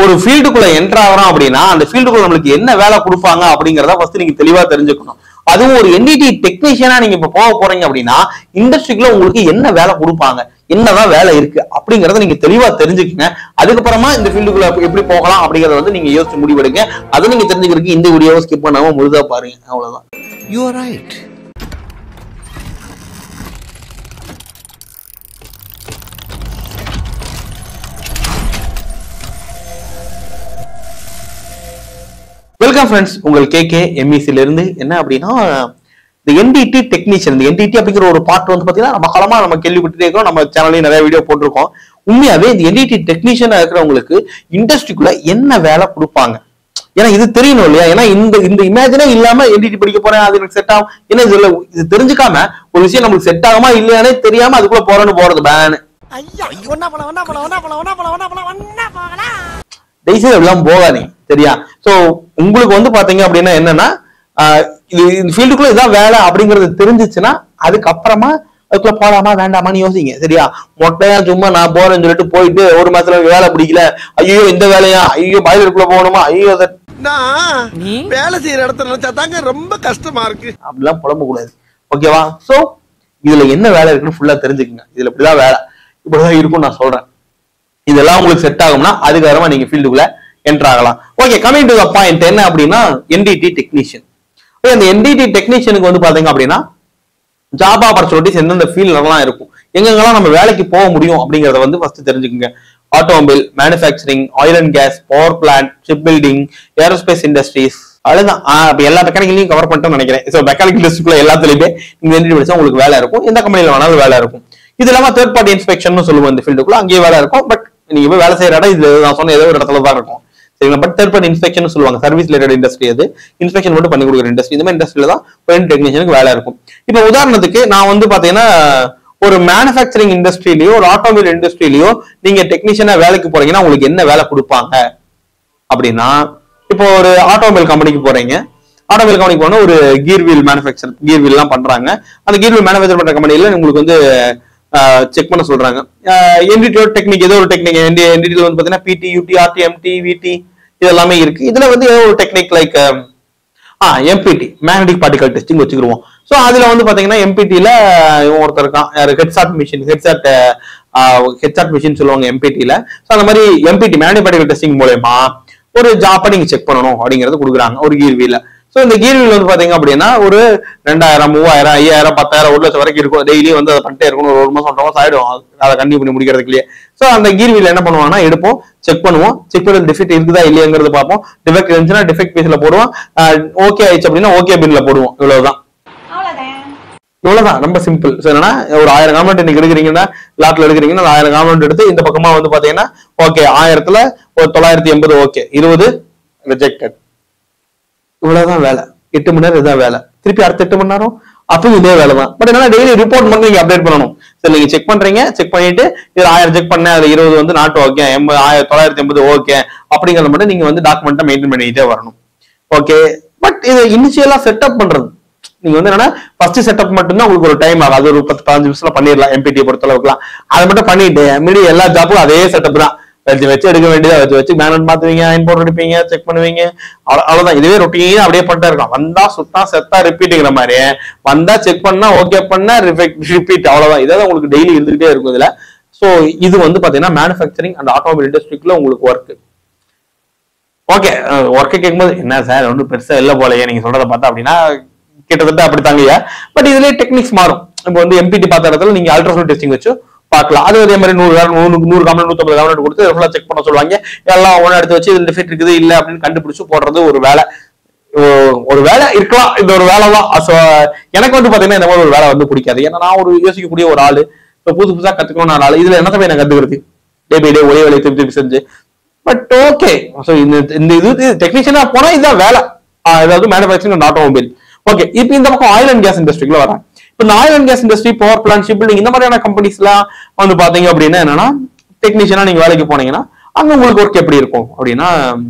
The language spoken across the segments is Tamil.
ஒரு ஃபீல்டுக்குள்ள என்டர் ஆகிறோம் அப்படின்னா அந்த ஃபீல்டுக்குள்ள நம்மளுக்கு என்ன வேலை கொடுப்பாங்க அப்படிங்கிறத ஃபர்ஸ்ட் நீங்க தெளிவா தெரிஞ்சுக்கணும். அதுவும் ஒரு என்டிடி டெக்னீஷியனா நீங்க இப்ப போக போறீங்க அப்படின்னா இண்டஸ்ட்ரிக்குள்ள உங்களுக்கு என்ன வேலை கொடுப்பாங்க, என்னதான் வேலை இருக்கு அப்படிங்கறத நீங்க தெளிவா தெரிஞ்சுக்கங்க. அதுக்கப்புறமா இந்த ஃபீல்டுக்குள்ள எப்படி போகலாம் அப்படிங்கறத வந்து நீங்க யோசிச்சு முடிவெடுங்க. அதை நீங்க தெரிஞ்சுக்கிறதுக்கு இந்த வீடியோவை ஸ்கிப் பண்ணாம முழுதா பாருங்க. அவ்வளவுதான். You are right. Welcome friends, உங்கள் கேகே எம்இசில இருந்து. என்ன அப்படின்னா இந்த என்டிடி டெக்னீஷியன், இந்த என்டிடி அப்படிங்கிற ஒரு பார்ட் வந்து பாத்தீங்கன்னா நம்ம காலமா நம்ம கேள்விப்பட்டே இருக்கோம், நம்ம சேனல்லையும் நிறைய வீடியோ போட்டிருக்கோம். உண்மையாவே இந்த என்டிடி டெக்னீஷியனா இருக்கிறவங்களுக்கு இண்டஸ்ட்ரிக்குள்ள என்ன வேலை கொடுப்பாங்க, ஏன்னா இது தெரியணும் இல்லையா? ஏன்னா இந்த இமேஜினே இல்லாம என்டிடி படிக்க போறேன், அது எனக்கு செட் ஆகும், ஏன்னா இது தெரிஞ்சுக்காம ஒரு விஷயம் நம்மளுக்கு செட் ஆகுமா இல்லையானே தெரியாம அதுக்குள்ள போறேன்னு போறது பேனு. தயவுசெய்து அப்படிலாம் போகாதீங்க, சரியா? சோ உங்களுக்கு வந்து பாத்தீங்க அப்படின்னா என்னன்னா இந்த ஃபீல்டுக்குள்ள இதான் வேலை அப்படிங்கறது தெரிஞ்சிச்சுன்னா அதுக்கப்புறமா அதுக்குள்ள போலாமா வேண்டாமான்னு யோசிங்க, சரியா? மொட்டையா சும்மா நான் போறேன்னு சொல்லிட்டு போயிட்டு ஒரு மாசத்துல வேலை பிடிக்கல, ஐயோ இந்த வேலையா, ஐயோ பாய்லருக்குள்ள போகணுமா, ஐயோ வேலை செய்யற இடத்துல நினைச்சா தாங்க ரொம்ப கஷ்டமா இருக்கு, அப்படிலாம் புலம்ப கூடாது, ஓகேவா? சோ இதுல என்ன வேலை இருக்குன்னு ஃபுல்லா தெரிஞ்சுக்குங்க. இதுல இப்படிதான் வேலை, இப்படிதான் இருக்கும் நான் சொல்றேன். இதெல்லாம் உங்களுக்கு செட் ஆகும்னா அதுக்கப்புறமா நீங்க ஃபீல்டுக்குள்ள என்டர் ஆகலாம். Okay, coming to the point. என்ன அப்படின்னா என்டிடி டெக்னீஷியன். இந்த என்டிடி டெக்னீஷியனுக்கு வந்து பாத்தீங்க அப்படின்னா ஜாப் ஆப்பர்ச்சுனிட்டிஸ் எந்தெந்த ஃபீல்ட்லாம் இருக்கும், எங்கெங்கெல்லாம் நம்ம வேலைக்கு போக முடியும் அப்படிங்கறத வந்து ஃபர்ஸ்ட் தெரிஞ்சுக்கோங்க. Automobile, manufacturing, oil and gas, power plant, ship building, aerospace industries, அவ்வளவுதான். எல்லா மெக்கானிக்கலையும் கவர் பண்ணிட்டோம்னு நினைக்கிறேன். ஸோ மெக்கானிக்கல் இண்டஸ்ட்ரிக்குள்ள எல்லாத்துலயுமே நீங்க என்டிடி படிச்சா உங்களுக்கு வேலை இருக்கும், எந்த கம்பெனில வேணாலும் வேலை இருக்கும். இது இல்லாம தேர்ட் பார்ட்டி இன்ஸ்பெக்ஷன் சொல்லுவோம், இந்த ஃபீல்டுக்குள்ள அங்கேயே வேலை இருக்கும். பட் நீங்க போய் வேலை செய்யற இடம் இது நான் சொன்ன ஏதோ ஒரு இடத்துல தான் இருக்கும், சரிங்களா? பட் தேர்ட் பார்ட்டி இன்ஸ்பெக்ஷன் சொல்லுவாங்க, சர்வீஸ் ரிலேட்டட் இண்டஸ்ட்ரி, அது இன்ஸ்பெக்ஷன் மட்டும் பண்ணி கொடுக்குற இண்டஸ்ட்ரி. இந்த மாதிரி இண்டஸ்ட்ரியில தான் பெயிண்ட் டெக்னீஷியனுக்கு வேலை இருக்கும். இப்போ உதாரணத்துக்கு நான் வந்து பாத்தீங்கன்னா ஒரு மேனுஃபேக்சரிங் இண்டஸ்ட்ரியிலயோ ஒரு ஆட்டோமொபைல் இண்டஸ்ட்ரியிலயோ நீங்க டெக்னீஷியனா வேலைக்கு போறீங்கன்னா உங்களுக்கு என்ன வேலை கொடுப்பாங்க அப்படின்னா, இப்போ ஒரு ஆட்டோமொபைல் கம்பெனிக்கு போறீங்க. ஆட்டோமொபைல் கம்பெனிக்கு போனா ஒரு கீர் வீல் மேனுஃபேக்சர், கீர் வீல் எல்லாம் பண்றாங்க. அந்த கீர் வீல் மேனுஃபேக்சர் பண்ற கம்பெனில உங்களுக்கு வந்து செக் பண்ண சொல்றாங்க. என்டிடியோட டெக்னிக், ஏதோ ஒரு டெக்னிக் என்டிடில வந்து பாத்தீங்கன்னா பிடி, யூடி, ஆர்டி, எம்டி, விடி இது எல்லாமே இருக்கு. இதுல வந்து ஏதோ ஒரு technique like MPT, magnetic particle testing வச்சுக்கிடுவோம். ஸோ அதுல வந்து பாத்தீங்கன்னா எம்பிடில இவன் ஒருத்தர் இருக்கான், ஹெட்சாட் மிஷின், ஹெட்சாட் மிஷின் சொல்லுவாங்க எம்பிடில. ஸோ அந்த மாதிரி எம்பிடி மேக்னெட்டிக் பார்ட்டிகல் டெஸ்டிங் மூலமா ஒரு ஜாப்பை நீங்க செக் பண்ணணும் அப்படிங்கறது கொடுக்குறாங்க ஒரு கீர் வீல. ஸோ இந்த கீர் வீல் வந்து பாத்தீங்க அப்படின்னா ஒரு 2000, 3000, 5000, 10,000, 1 லட்சம் வரைக்கும் இருக்கும். டெய்லி வந்து அதை பண்ணிட்டே இருக்கணும், ஒரு மாசம் 2 மாசம் ஆயிடும் அதை கண்டினியூ பண்ணி முடிக்கிறதுக்குள்ளேயே. ஸோ அந்த கீர் வீல் என்ன பண்ணுவாங்கன்னா எடுப்போம், செக் பண்ணுவோம், செக் பண்ணி டிஃபெக்ட் இருக்குதா இல்லையாங்கிறது பார்ப்போம். டிஃபெக்ட் இருந்துச்சுன்னா டிஃபெக்ட் பீஸ்ல போடுவோம், ஓகே ஆயிடுச்சு அப்படின்னா ஓகே பின்ல போடுவோம். இவ்வளவுதான், ரொம்ப சிம்பிள். ஸோ என்னன்னா ஒரு 1000 காம்பனண்ட் நீங்க எடுக்கிறீங்கன்னா, லாட்ல எடுக்கிறீங்கன்னா 1000 காம்பனண்ட் எடுத்து இந்த பக்கமா வந்து பாத்தீங்கன்னா ஓகே 1000ல ஒரு 980 ஓகே, 20 ரிஜெக்டட். இவ்வளவுதான் வேலை. 8 மணி நேரம் இதுதான் வேலை. திருப்பி அடுத்த 8 மணி நேரம் அப்பவும் இதே வேலை தான். பட் என்ன டெய்லி ரிப்போர்ட் மட்டும் நீங்க அப்டேட் பண்ணணும். சரி, நீங்க செக் பண்றீங்க, செக் பண்ணிட்டு இது 1000 செக் பண்ணேன், அது 20 வந்து நாட் ஓகே, 980 ஓகே அப்படிங்கறத மட்டும் நீங்க வந்து டாக்குமெண்ட்டை மெயின்டைன் பண்ணிட்டே வரணும். ஓகே, பட் இது இனிஷியலா செட்டப் பண்றது நீங்க வந்து என்னன்னா ஃபர்ஸ்ட் செட்டப் மட்டும்தான் உங்களுக்கு ஒரு டைம் ஆகும். அது ஒரு 10-15 நிமிஷத்துல பண்ணிடலாம் எம்பிடி பொறுத்த அளவுக்குலாம். அதை மட்டும் பண்ணிட்டு மீதி எல்லா ஜாப்பும் அதே செட்டப் தான். வச்சு எடுக்க வேண்டியதா வச்சு மேனட் மாத்துவீங்க, அயன் போர்ட் அடிப்பீங்க, செக் பண்ணுவீங்க, அவ்வளவுதான். இதுவே ரொட்டீனா அப்படியே பண்ணிட்டே இருக்கும். வந்தா சுத்தா செத்தா ரிப்பீட்டுங்கிற மாதிரி, வந்தா செக் பண்ணா ஓகே பண்ணா ரிப்பீட், அவ்வளவுதான். இதான் உங்களுக்கு டெய்லி இருந்துகிட்டே இருக்கும் இதுல. சோ இது வந்து பாத்தீங்கன்னா மேனுஃபேக்சரிங் அண்ட் ஆட்டோமொபைல் இண்டஸ்ட்ரிக்குள்ள உங்களுக்கு ஒர்க். ஓகே, ஒர்க்கை கேட்கும்போது என்ன சார் ஒன்றும் பெருசா இல்ல போலயே நீங்க சொல்றதை பார்த்தா அப்படின்னா கிட்டத்தட்ட அப்படி தாங்கய்யா. பட் இதுலயே டெக்னிக்ஸ் மாறும். இப்போ வந்து எம்பிடி பார்த்த இடத்துல நீங்க அல்ட்ராசவுண்ட் டெஸ்டிங் வச்சு பார்க்கலாம். அது அதே மாதிரி 100 காம்பனண்ட் 150 காம்பனண்ட் கொடுத்து ஃபுல்லா செக் பண்ண சொல்லுவாங்க. எல்லாம் ஒன்று எடுத்து வச்சு இது டிஃபெக்ட் இருக்குது இல்ல அப்படின்னு கண்டுபிடிச்சு போடுறது ஒரு வேலை. ஒரு வேலை இருக்கலாம், இந்த ஒரு வேலை தான். எனக்கு வந்து பாத்தீங்கன்னா இந்த மாதிரி ஒரு வேலை வந்து பிடிக்காது. ஏன்னா நான் ஒரு யோசிக்கக்கூடிய ஒரு ஆளு, இப்போ புதுசா கத்துக்கணும் ஆளு. இதுல என்னத்த போய் நான் கத்துக்கிறது, டே பை டே ஒரே வேலையை திருப்பி செஞ்சு. பட் ஓகே, இந்த இது டெக்னீஷியனா போனா இதுதான் வேலை, அதாவது மேனுஃபேக்சரிங் அண்ட் ஆட்டோமொபைல். ஓகே, இப்போ இந்த பக்கம் ஆயில் அண்ட் கேஸ் இண்டஸ்ட்ரிக்குள்ள வராங்க. இப்போ இந்த oil and gas industry, power plant, ship building இந்த மாதிரியான கம்பெனிஸ் எல்லாம் வந்து பாத்தீங்க அப்படின்னா என்னன்னா டெக்னீஷியனா நீங்க வேலைக்கு போனீங்கன்னா அங்க உங்களுக்கு ஒர்க் எப்படி இருக்கும் அப்படின்னா,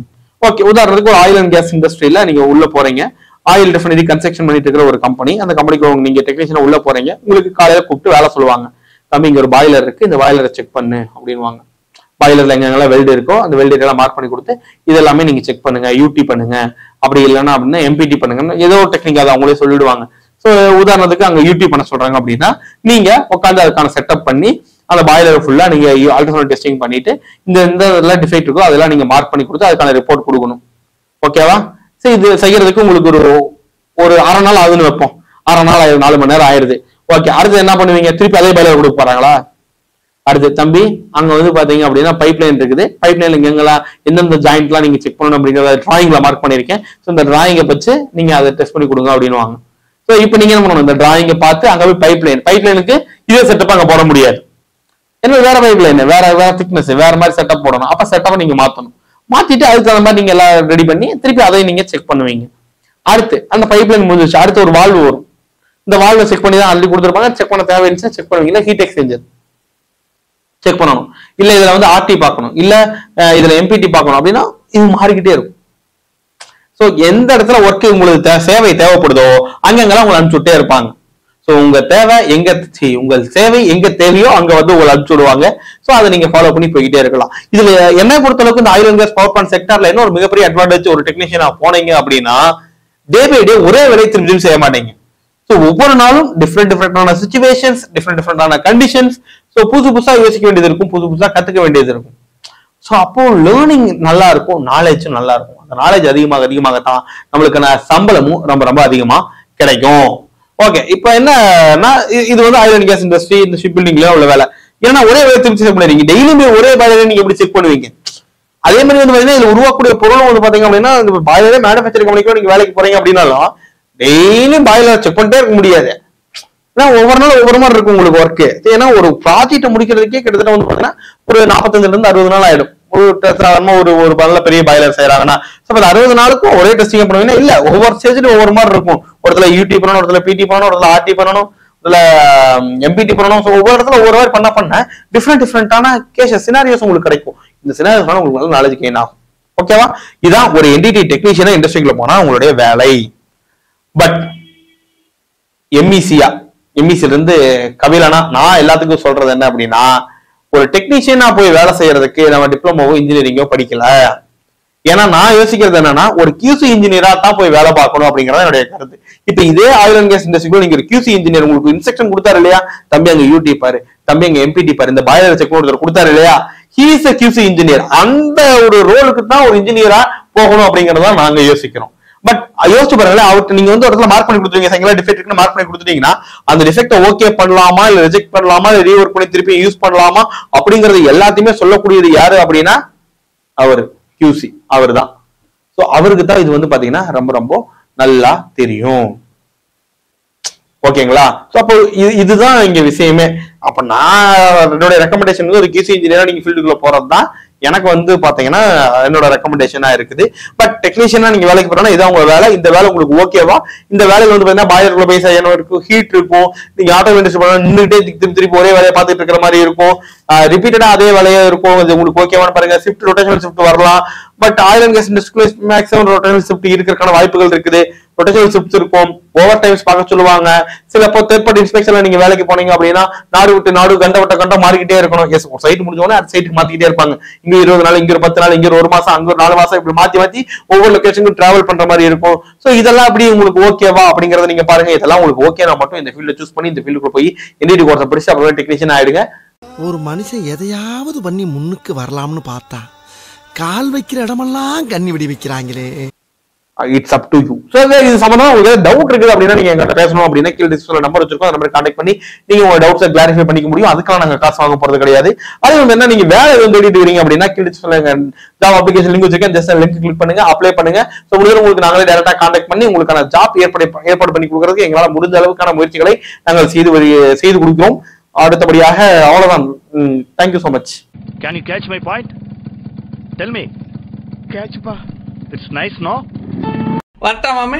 ஓகே உதாரணத்துக்கு ஒரு ஆயில் அண்ட் கேஸ் இண்டஸ்ட்ரியில நீங்க உள்ள போறீங்க. ஆயில் ரெஃபைனரி கன்ஸ்ட்ரக்ஷன் பண்ணிட்டு இருக்கிற ஒரு கம்பெனி, அந்த கம்பெனிக்கு நீங்க டெக்னீஷியனா உள்ள போறீங்க. உங்களுக்கு காலையில கூப்பிட்டு வேலை சொல்லுவாங்க, தம்பி இங்க ஒரு பாய்லர் இருக்கு, இந்த பாய்லரை செக் பண்ணு அப்படின்வாங்க. பாய்லர்ல எங்கெங்கெல்லாம் வெல்டு இருக்கோ அந்த வெல்டு எல்லாம் மார்க் பண்ணி கொடுத்து இது எல்லாமே நீங்க செக் பண்ணுங்க, யூடி பண்ணுங்க, அப்படி இல்லைன்னா அப்படின்னா எம்பிடி பண்ணுங்க, ஏதோ ஒரு டெக்னிக் அதை அவங்களே சொல்லிடுவாங்க. ஸோ உதாரணத்துக்கு அங்க யூடி பண்ண சொல்றாங்க அப்படின்னா நீங்க உட்காந்து அதுக்கான செட்டப் பண்ணி அந்த பாய்லர் ஃபுல்லா நீங்க அல்ட்ராசவுண்ட் டெஸ்டிங் பண்ணிட்டு இந்த இதெல்லாம் டிஃபெக்ட் இருக்கோ அதெல்லாம் நீங்க மார்க் பண்ணி கொடுத்து அதுக்கான ரிப்போர்ட் கொடுக்கணும். ஓகேவா? சரி, இது செய்யறதுக்கு உங்களுக்கு ஒரு அரை நாள் ஆகுதுன்னு வைப்போம். அரை நாள் 4 மணி நேரம் ஆயிடுது. ஓகே, அடுத்து என்ன பண்ணுவீங்க? திருப்பி அதே பாய்லர் கொடுக்க போறாங்களா? அடுத்து தம்பி அங்க வந்து பாத்தீங்க அப்படின்னா பைப் லைன் இருக்குது. பைப் லைன்ல எங்கெல்லாம் எந்தெந்த ஜாயிண்ட்லாம் நீங்க செக் பண்ணணும் அப்படிங்கிறத டிராயிங்ல மார்க் பண்ணிருக்கேன். ஸோ இந்த டிராயிங்கை வச்சு நீங்க அதை டெஸ்ட் பண்ணி கொடுங்க அப்படின்னு வாங்க. ஸோ இப்போ நீங்க என்ன பண்ணணும்? இந்த டிராயிங்கை பார்த்து அங்க போய் பைப் லைனுக்கு இதே செட்டப் அங்க போட முடியாது. என்ன வேற பைப் லைன், வேற திக்னஸ், வேற மாதிரி செட்டப் போடணும். அப்ப செட்டப்பை நீங்க மாத்தணும். மாத்திட்டு அதுக்கு தகுந்த மாதிரி நீங்க எல்லாம் ரெடி பண்ணி திருப்பி அதை நீங்க செக் பண்ணுவீங்க. அடுத்து அந்த பைப் லைன் முடிஞ்சிச்சு, அடுத்து ஒரு வால்வு வரும். இந்த வால்வை செக் பண்ணி தான் அள்ளி கொடுத்துருப்பாங்க. செக் பண்ண தேவைன்னு செக் பண்ணுவீங்க. இல்ல ஹீட் எக்ஸ்சேஞ்சர் செக் பண்ணணும், இல்ல இதுல வந்து ஆர்டி பார்க்கணும், இல்ல இதுல எம்பிடி பார்க்கணும் அப்படின்னா இது மாறிக்கிட்டே இருக்கும். ஸோ எந்த இடத்துல ஒர்க் உங்களுக்கு சேவை தேவைப்படுதோ அங்கெல்லாம் உங்களை அனுப்பிச்சுட்டே இருப்பாங்க. ஸோ உங்க தேவை உங்கள் சேவை எங்க தேவையோ அங்க வந்து உங்களை அனுப்பிச்சு விடுவாங்க. ஸோ அதை நீங்க ஃபாலோ பண்ணி போய்கிட்டே இருக்கலாம். இதுல என்ன பொறுத்தளவுக்கு இந்த oil and gas power plant செக்டர்ல என்ன ஒரு மிகப்பெரிய அட்வான்டேஜ், ஒரு டெக்னீஷியனா போனீங்க அப்படின்னா டே பை டே ஒரே வேலை திரும்பி செய்ய மாட்டீங்க. ஸோ ஒவ்வொரு நாளும் டிஃப்ரெண்டான சிச்சுவேஷன்ஸ், டிஃப்ரெண்டான கண்டிஷன்ஸ். ஸோ புதுசா யோசிக்க வேண்டியது இருக்கும், புதுசா கத்துக்க வேண்டியது இருக்கும். ஸோ அப்போ லேர்னிங் நல்லா இருக்கும், நாலேஜும் நல்லா இருக்கும். அந்த நாலேஜ் அதிகமாகத்தான் நம்மளுக்கான சம்பளமும் ரொம்ப ரொம்ப அதிகமா கிடைக்கும். ஓகே, இப்போ என்னன்னா இது வந்து ஆயில் அண்ட் கேஸ் இண்டஸ்ட்ரி, இந்த ஷிப் பில்டிங்ல உள்ள வேலை. ஏன்னா ஒரே வேலை திருப்பி செக் பண்ணுவீங்க, டெய்லியுமே ஒரே பாய்லரை நீங்க எப்படி செக் பண்ணுவீங்க? அதே மாதிரி வந்து பாத்தீங்கன்னா இதுல உருவாக்கக்கூடிய பொருளும் வந்து பாத்தீங்க அப்படின்னா இந்த பாய்லரே மேனுஃபேக்சரிங் கம்பெனிக்கு நீங்க வேலைக்கு போறீங்க அப்படின்னாலும் டெய்லியும் பாய்லர் செக் பண்ணிட்டே இருக்க முடியாது. ஏன்னா ஒவ்வொரு நாள் ஒவ்வொரு மாதிரி இருக்கும் உங்களுக்கு ஒர்க்கு. ஏன்னா ஒரு ப்ராஜெக்ட் முடிக்கிறதுக்கே கிட்டத்தட்ட வந்து பாத்தீங்கன்னா ஒரு 45 to 60 நாள் ஆயிடும். ஒரு நல்ல பெரிய பாய்லர் செய்யறாங்கன்னா 60 நாளுக்கும் ஒரே டெஸ்டிங் பண்ணுவீங்கன்னா இல்ல, ஒவ்வொரு ஸ்டேஜ்லயும் ஒவ்வொரு மாதிரி இருக்கும். ஒரு இடத்துல யூடி பண்ணணும், ஒரு இடத்துல பிடி பண்ணணும், ஒரு இடத்துல ஆர்டி பண்ணணும், இதுல எம்பிடி பண்ணணும். ஒவ்வொரு இடத்துல ஒவ்வொரு மாதிரி பண்ண டிஃப்ரெண்டான கேசஸ் சினாரியோஸ் உங்களுக்கு கிடைக்கும். இந்த சினாரியோஸ் உங்களுக்கு நல்ல நாலேஜ் கெயின் ஆகும். ஓகேவா? இதான் ஒரு என்டிடி டெக்னீஷியனா இண்டஸ்ட்ரிக்குள்ள போனா உங்களுடைய வேலை. பட் எம்இசில இருந்து கபிலனா நான் எல்லாத்துக்கும் சொல்றது என்ன அப்படின்னா, ஒரு டெக்னீஷியனா போய் வேலை செய்யறதுக்கு நம்ம டிப்ளமோவோ இன்ஜினியரிங்கோ படிக்கல. ஏன்னா நான் யோசிக்கிறது என்னன்னா ஒரு கியூசி இன்ஜினியரா தான் போய் வேலை பார்க்கணும் அப்படிங்கறத என்னுடைய கருத்து. இப்ப இதே ஆயில் அண்ட் கேஸ் இண்டஸ்ட்ரிக்குள்ள நீங்க ஒரு கியூசி இன்ஜினியர் உங்களுக்கு இன்ஸ்ட்ரக்ஷன் கொடுத்தாரு இல்லையா, தம்பி அங்க யூடி பாரு, தம்பி அங்க எம்பிடி பாரு, இந்த பாய்லர் செக் ஒருத்தர் கொடுத்தாரு இல்லையா, he is a QC engineer. அந்த ஒரு ரோலுக்கு தான் ஒரு இன்ஜினியரா போகணும் அப்படிங்கறத நாங்க யோசிக்கிறோம். பட் யோசிச்சு பாருங்களேன், அவருக்கு நீங்க வந்து ஒரு இடத்துல மார்க் பண்ணி கொடுத்துருவீங்க, செங்கலா டிஃபெக்ட் இருக்குன்னு மார்க் பண்ணி கொடுத்துட்டீங்கன்னா அந்த டிஃபெக்ட ஓகே பண்ணலாமா, இல்ல ரிஜெக்ட் பண்ணலாமா, இல்ல ரீவொர்க் பண்ணி திருப்பி யூஸ் பண்ணலாமா அப்படிங்கறது எல்லாத்தையுமே சொல்லக்கூடியது யாரு அப்படின்னா அவரு QC, அவரு தான். சோ அவருக்கு தான் இது வந்து பாத்தீங்கன்னா ரொம்ப ரொம்ப நல்லா தெரியும். ஓகேங்களா? சோ அப்போ இதுதான் இங்க விஷயமே. அப்ப நான் என்னோட ரெக்கமெண்டேஷன் ஒரு QC இன்ஜினியரா நீங்க ஃபீல்டுக்குள்ள போறதுதான் எனக்கு வந்து பாத்தீங்கன்னா என்னோட ரெக்கமெண்டேஷனா இருக்குது. பட் டெக்னீஷியனா நீங்க வேலைக்கு போறோம்னா இதான் உங்க வேலை. இந்த வேலை உங்களுக்கு ஓகேவா? இந்த வேலையில வந்து பாத்தீங்கன்னா பாய்லருக்குள்ள போய் செய்யணும் இருக்கும், ஹீட் இருக்கும், நீங்க ஆட்டோ இண்டஸ்ட்ரி பண்ணணும், நின்றுட்டே திருப்பி ஒரே வேலையை பார்த்துட்டு இருக்கிற மாதிரி இருக்கும், ரிப்பீட்டடா அதே வேலையா இருக்கும். உங்களுக்கு ஓகேவான்னு பாருங்க. ஷிஃப்ட் ரொட்டேஷனல் ஷிஃப்ட் வரலாம். பட் ஆயில் அண்ட் கேஸ் இண்டஸ்ட்ரியில மேக்ஸிமம் ரொட்டேஷனல் ஷிஃப்ட் இருக்கிறதுக்கான வாய்ப்புகள் இருக்குது. ரொட்டேஷனல் ஷிஃப்ட்ஸ் இருக்கும், ஓவர் டைம்ஸ் பார்க்க சொல்லுவாங்க. சில தேர்ட் பார்ட்டி இன்ஸ்பெக்ஷன்ல நீங்க வேலைக்கு போனீங்க அப்படின்னா நாடு விட்டு நாடு கண்ட மாறிக்கிட்டே இருக்கணும். எஸ், ஒரு சைட் முடிஞ்சோடனே அந்த சைட்டுக்கு மாத்திக்கிட்டே இருப்பாங்க. இங்க 20 நாள், இங்க ஒரு 10 நாள், இங்க ஒரு மாசம், அங்க ஒரு 4 மாசம், இப்படி மாத்தி ஒவ்வொரு லொகேஷனுக்கும் டிராவல் பண்ற மாதிரி இருக்கும். சோ இதெல்லாம் அப்படி உங்களுக்கு ஓகேவா அப்படிங்கறத நீங்க பாருங்க. இதெல்லாம் உங்களுக்கு ஓகேனா மட்டும் இந்த ஃபீல்ட சூஸ் பண்ணி இந்த ஃபீல்டுக்குள்ள போய் என்டிடி கோர்ஸ் படிச்சு அப்புறம் டெக்னீஷியன் ஆயிடுங்க. ஒரு மனுஷன் எதையாவது பண்ணி முன்னுக்கு வரலாம்னு பார்த்தா கால் வைக்கிற இடமெல்லாம் கண்ணி விடி வைக்கிறாங்களே. It's up to you. So இது சம்பந்தமா உங்களுக்கு டவுட் இருக்குது அப்படின்னா நீங்க எங்கிட்ட பேசணும் அப்படின்னா கீழே டிஸ்கிரிப்ஷன்ல நம்பர் வச்சிருக்கோம், அந்த நம்பரை கான்டாக்ட் பண்ணி நீங்க உங்க டவுட்ஸை கிளாரிஃபை பண்ணிக்க முடியும். அதுக்காக நாங்க காசு வாங்க போறது கிடையாது. அதே வந்து என்ன நீங்க வேலை எதுவும் தேடிட்டு வரீங்க அப்படின்னா கீழே டிஸ்கிரிப்ஷன்ல ஜாப் அப்ளிகேஷன் லிங்க் வச்சிருக்கேன், ஜஸ்ட் லிங்க் கிளிக் பண்ணுங்க, அப்ளை பண்ணுங்க. சோ உங்களுக்கு நாங்களே டைரக்டா கான்டாக்ட் பண்ணி உங்களுக்கான ஜாப் ஏற்பாடு பண்ணி கொடுக்கறதுக்கு எங்களால முடிஞ்ச அளவுக்கான முயற்சிகளை நாங்கள் செய்து கொடுக்கிறோம். அடுத்தபடியாக அவ்வளவுதான். Thank you so much. Can you catch my point? Tell me. கேட்ச்பா. It's nice, no? வரட்டா மாமே.